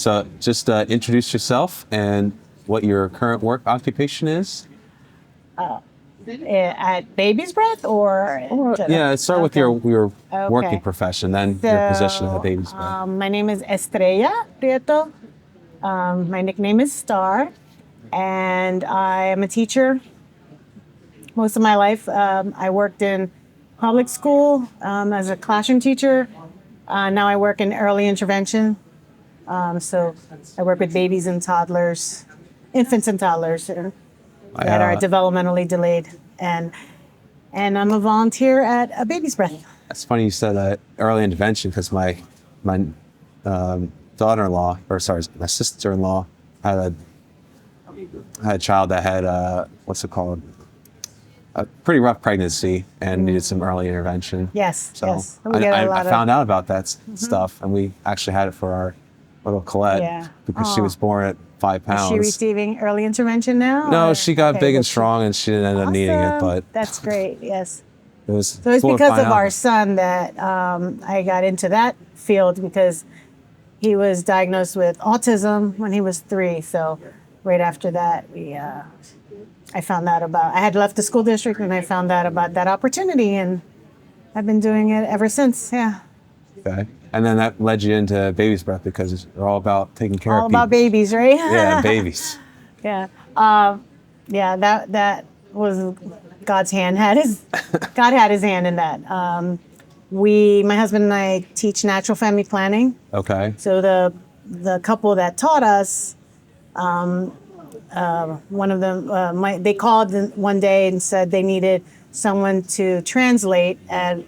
So just introduce yourself and what your current work occupation is. At baby's breath or Yeah, start with your working Okay. profession, then your position at the So, baby's breath. my name is Estrella Prieto. My nickname is Star, and I am a teacher. Most of my life, I worked in public school as a classroom teacher. Now I work in early intervention. So I work with babies and toddlers, infants and toddlers that are developmentally delayed, and I'm a volunteer at a Baby's Breath. It's funny you said early intervention because my daughter-in-law, or sorry, my sister-in-law had a child that had what's it called? A pretty rough pregnancy and needed some early intervention. Yes, So yes. I found out about that stuff, and we actually had it for our little Colette because she was born at 5 pounds. Is she receiving early intervention now? No, or- she got okay, big and but strong, and she didn't end up needing it. Awesome. But That's great. Yes. it was So it's cool to because find of out. our son that I got into that field, because he was diagnosed with autism when he was 3. So right after that, I found out I had left the school district, and I found out about that opportunity, and I've been doing it ever since. Yeah. Okay. And then that led you into Baby's Breath because they're all about taking care All of people. about babies, right? Yeah, babies. Yeah. Yeah, that was God's hand. God had his hand in that. My husband and I teach natural family planning. Okay. So the couple that taught us, one of them, they called one day and said they needed someone to translate at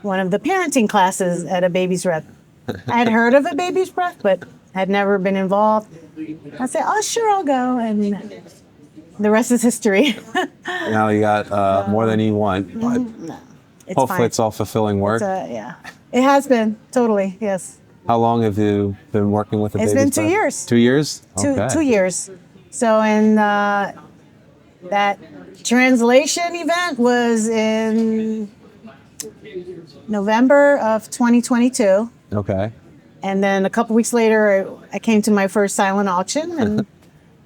one of the parenting classes at a Baby's Breath. I had heard of a Baby's Breath, but had never been involved. I said, "Oh, sure, I'll go," and the rest is history. Now you got more than you want, but hopefully fine. it's all fulfilling work. Yeah, it has been totally. Yes, How long have you been working with the it's Baby's been 2 Breath? years. 2 years? Okay. 2 years. So, in that translation event was in November of 2022. Okay. And then a couple weeks later, I came to my first silent auction. And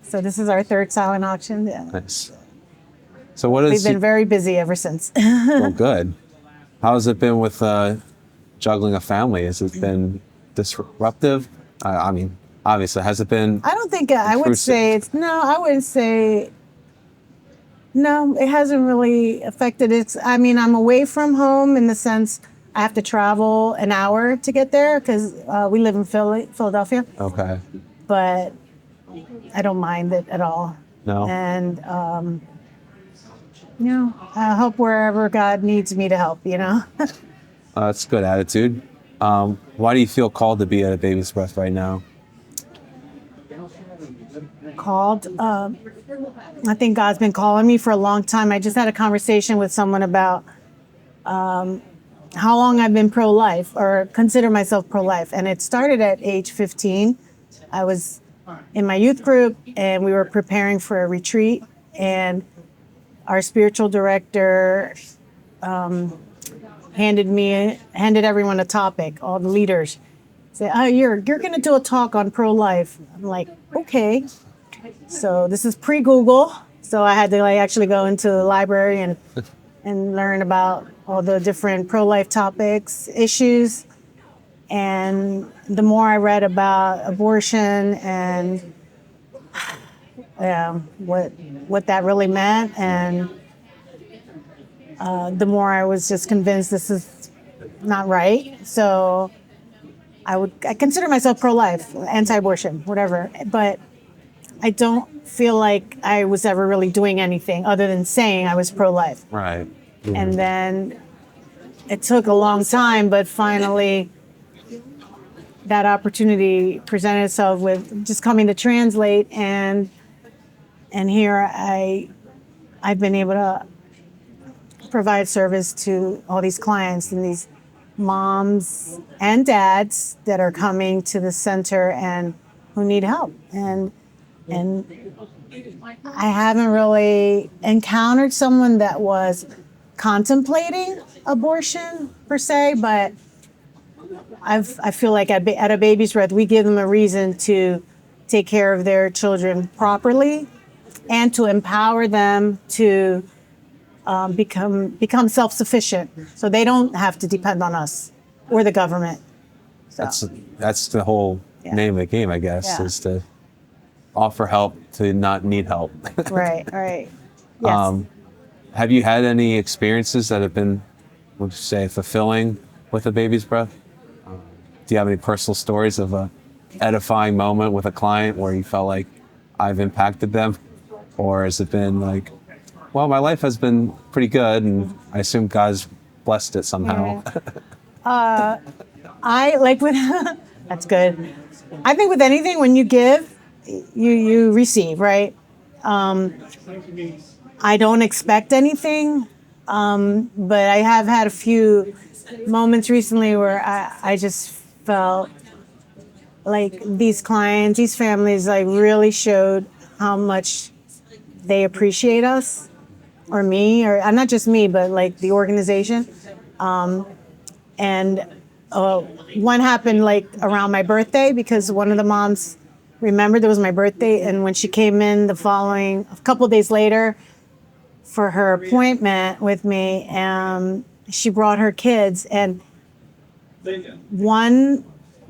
so this is our third silent auction. Yeah. Nice. So what is We've been very busy ever since. well, good. How has it been with juggling a family? Has it been disruptive? I mean, obviously, has it been? I don't think I would say I wouldn't say. No, it hasn't really affected it. I mean, I'm away from home in the sense I have to travel an hour to get there because we live in Philadelphia. Okay. But I don't mind it at all. No. And I help wherever God needs me to help. That's a good attitude. Why do you feel called to be at a Baby's Breath right now? Called. I think God's been calling me for a long time. I just had a conversation with someone about how long I've been pro-life or consider myself pro-life. And it started at age 15. I was in my youth group and we were preparing for a retreat. And our spiritual director handed everyone a topic, all the leaders. Say, "Oh, you're going to do a talk on pro-life." I'm like, okay. So this is pre-Google. So I had to actually go into the library and learn about all the different pro-life topics, issues. And the more I read about abortion and what that really meant, and the more I was just convinced this is not right. So I consider myself pro-life, anti-abortion, whatever. But I don't feel like I was ever really doing anything other than saying I was pro-life. Right. Mm-hmm. And then it took a long time, but finally that opportunity presented itself with just coming to translate, and here I've been able to provide service to all these clients and these moms and dads that are coming to the center and who need help. And I haven't really encountered someone that was contemplating abortion per se, but I feel like at a baby's breath, we give them a reason to take care of their children properly and to empower them to become self-sufficient, so they don't have to depend on us or the government. So, That's the whole name of the game, I guess, Yeah. is to offer help to not need help. right, right. Yes. Have you had any experiences that have been, would you say, fulfilling with a baby's breath? Do you have any personal stories of a edifying moment with a client where you felt like I've impacted them? Or has it been like, well, my life has been pretty good and I assume God's blessed it somehow? I like with that's good. I think with anything, when you give, you receive, right? I don't expect anything, but I have had a few moments recently where I just felt like these clients, these families, like really showed how much they appreciate us or me, or not just me, but like the organization. And one happened like around my birthday because one of the moms remembered it was my birthday, and when she came in a couple days later for her appointment with me, she brought her kids, and one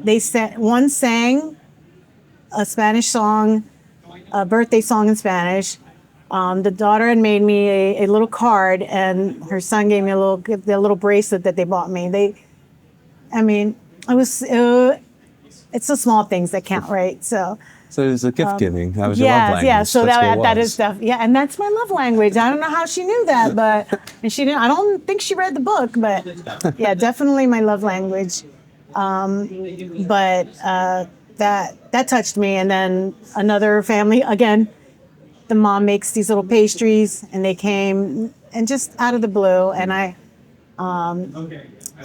sang a Spanish song, a birthday song in Spanish. The daughter had made me a little card, and her son gave me the little bracelet that they bought me. I mean, it's the small things that count, right? So So there's a gift giving. That was your love language. yeah. So That's what it that was. is stuff. Yeah, and that's my love language. I don't know how she knew that, and she didn't. I don't think she read the book, but yeah, definitely my love language. But that touched me. And then another family again. The mom makes these little pastries, and they came and just out of the blue, and I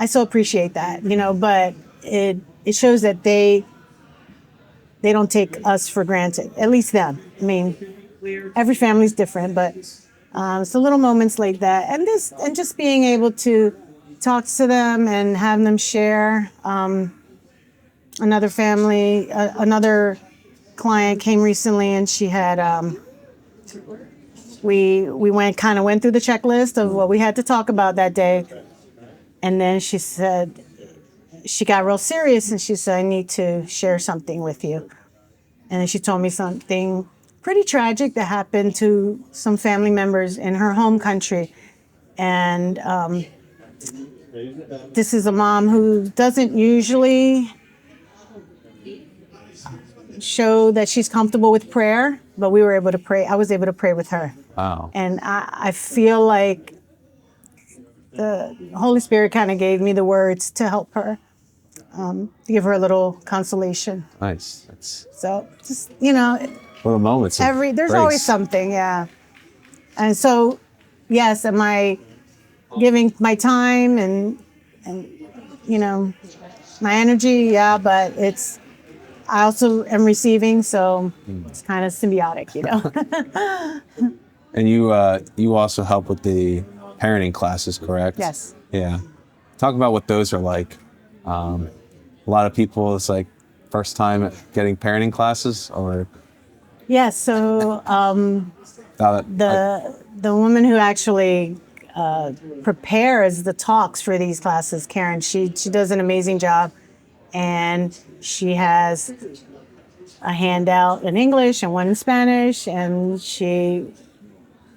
so appreciate that, but it shows that they don't take us for granted, at least them. I mean, every family's different, but it's the little moments like that, and just being able to talk to them and have them share. Another client came recently, and she had we went through the checklist of what we had to talk about that day, and then she said, she got real serious, and she said, I need to share something with you. And then she told me something pretty tragic that happened to some family members in her home country. And this is a mom who doesn't usually show that she's comfortable with prayer, but we were able to pray. I was able to pray with her. Wow. And I feel like the Holy Spirit kind of gave me the words to help her, to give her a little consolation. Nice. That's So just, little moments. there's grace. always something, yeah. And so, yes, am I giving my time and my energy? Yeah, but I also am receiving, so it's kind of symbiotic, And you also help with the parenting classes, correct? Yes. Yeah. Talk about what those are like. A lot of people, it's like first time getting parenting classes, or Yes. So the woman who actually prepares the talks for these classes, Karen, she does an amazing job, and she has a handout in English and one in Spanish, and she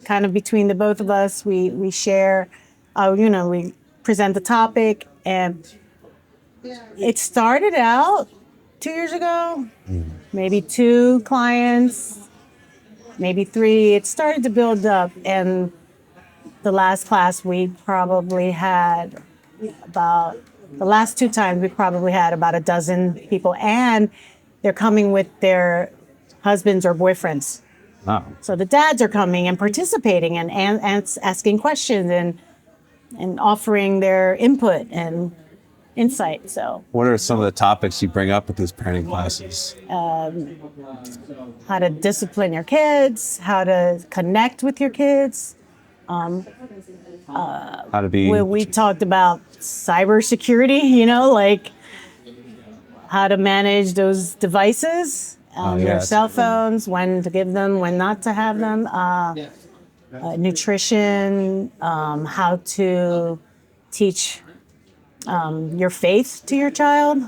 kind of, between the both of us, we share, we present the topic, and it started out 2 years ago, maybe 2 clients, maybe 3. It started to build up, and the last class we probably had about, the last 2 times we probably had about a dozen people, and they're coming with their husbands or boyfriends. wow. So the dads are coming and participating and asking questions and offering their input and insight. So What are some of the topics you bring up with these parenting classes? how to discipline your kids, how to connect with your kids. How to be We talked about cybersecurity, like how to manage those devices, their yes. cell phones, when to give them, when not to have them, nutrition, how to teach your faith to your child.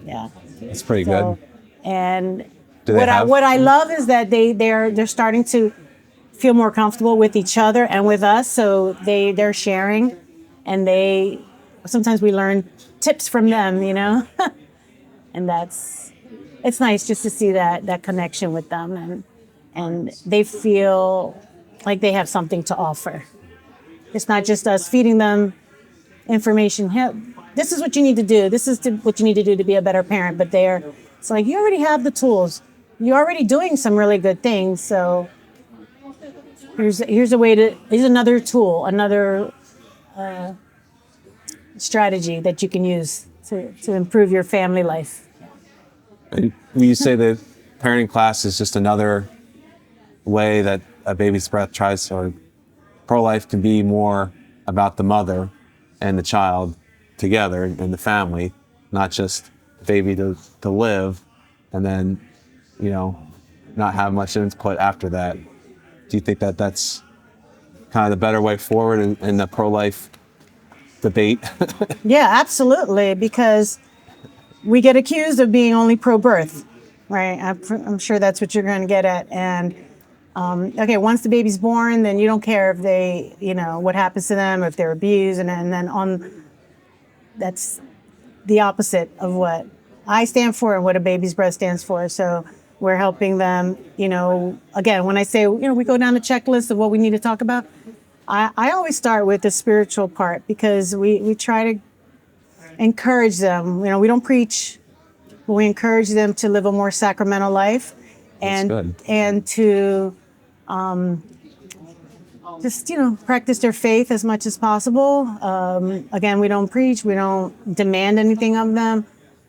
Yeah. It's pretty So, good. and Do they have? what I love is that they're starting to feel more comfortable with each other and with us. So they're sharing, and sometimes we learn tips from them, and it's nice just to see that connection with them, and they feel like they have something to offer. It's not just us feeding them information. Hey, this is what you need to do. This is what you need to do to be a better parent. But it's like you already have the tools. You're already doing some really good things. So here's another tool, another strategy that you can use to improve your family life. And when you say that parenting class is just another way that a baby's breath tries, or pro-life can be more about the mother and the child together and the family, not just the baby to live and then, not have much input after that. Do you think that that's kind of the better way forward in the pro-life debate? Yeah, absolutely. Because we get accused of being only pro-birth, right? I'm sure that's what you're going to get at. And okay, once the baby's born, then you don't care if they, what happens to them, if they're abused, and then that's the opposite of what I stand for and what a baby's breath stands for. So we're helping them, again, when I say, we go down the checklist of what we need to talk about, I always start with the spiritual part, because we try to encourage them. We don't preach, but we encourage them to live a more sacramental life, That's good. and to just practice their faith as much as possible. Again, we don't preach, we don't demand anything of them,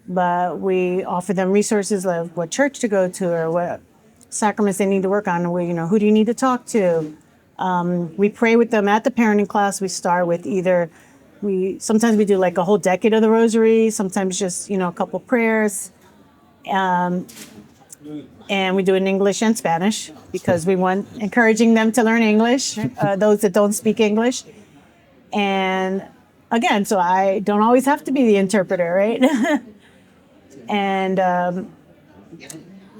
but we offer them resources like what church to go to or what sacraments they need to work on. Who do you need to talk to? We pray with them at the parenting class. We start with sometimes we do like a whole decade of the rosary, sometimes just, a couple prayers. And we do it in English and Spanish because we want encouraging them to learn English, those that don't speak English. And again, so I don't always have to be the interpreter, right?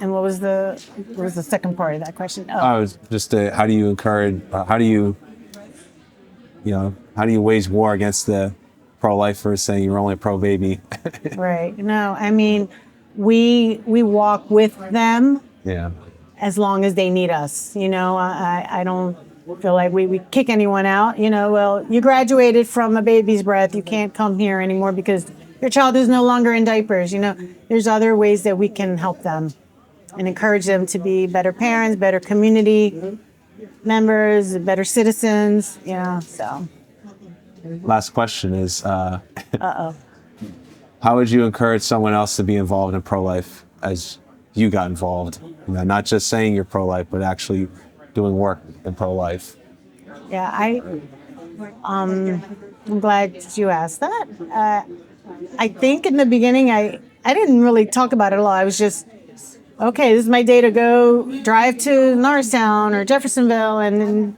And what was the second part of that question? Oh. I was just, how do you encourage, how do you wage war against the pro-lifers saying you're only pro-baby? Right. No, I mean, we walk with them. Yeah. As long as they need us. I don't feel like we kick anyone out. Well, you graduated from a baby's breath. You can't come here anymore because your child is no longer in diapers. There's other ways that we can help them and encourage them to be better parents, better community members, better citizens, so. Last question is, how would you encourage someone else to be involved in pro-life as you got involved? Not just saying you're pro-life, but actually doing work in pro-life. Yeah, I'm glad you asked that. I think in the beginning, I didn't really talk about it a lot. I was just, okay, this is my day to go drive to Norristown or Jeffersonville and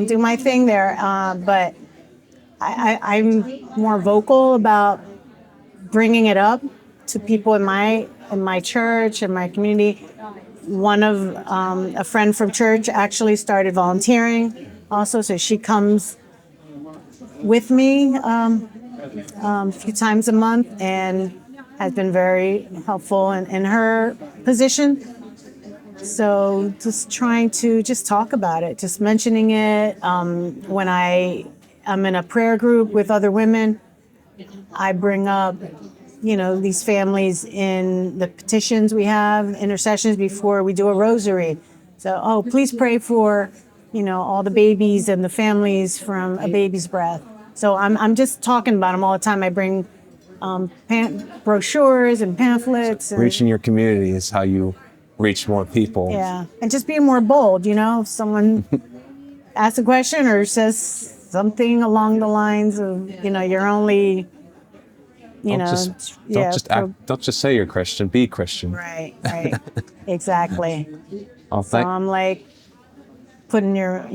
do my thing there. But I'm more vocal about bringing it up to people in my church and my community. One of a friend from church actually started volunteering also, so she comes with me a few times a month and has been very helpful in her position. So just trying to just talk about it, just mentioning it. When I'm in a prayer group with other women, I bring up these families in the petitions we have, intercessions before we do a rosary. So, please pray for, all the babies and the families from a baby's breath. So I'm just talking about them all the time. I bring brochures and pamphlets. Reaching your community is how you reach more people. Yeah, and just being more bold, if someone asks a question or says something along the lines of, you're only you know, Don't just say you're Christian. Be Christian. right, right, exactly. Oh, So I'm like putting your,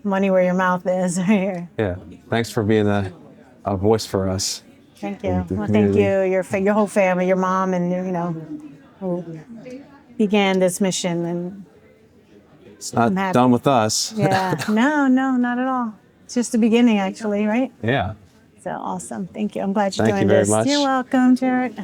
money where your mouth is right here. yeah. Thanks for being a voice for us. Thank in you. the Well, thank community. you, your whole family, your mom, and who began this mission. And It's not I'm happy. done with us. Yeah, no, not at all. It's just the beginning, actually, right? Yeah. So awesome. Thank you. I'm glad you're Thank you doing very this. much. You're welcome, Jared.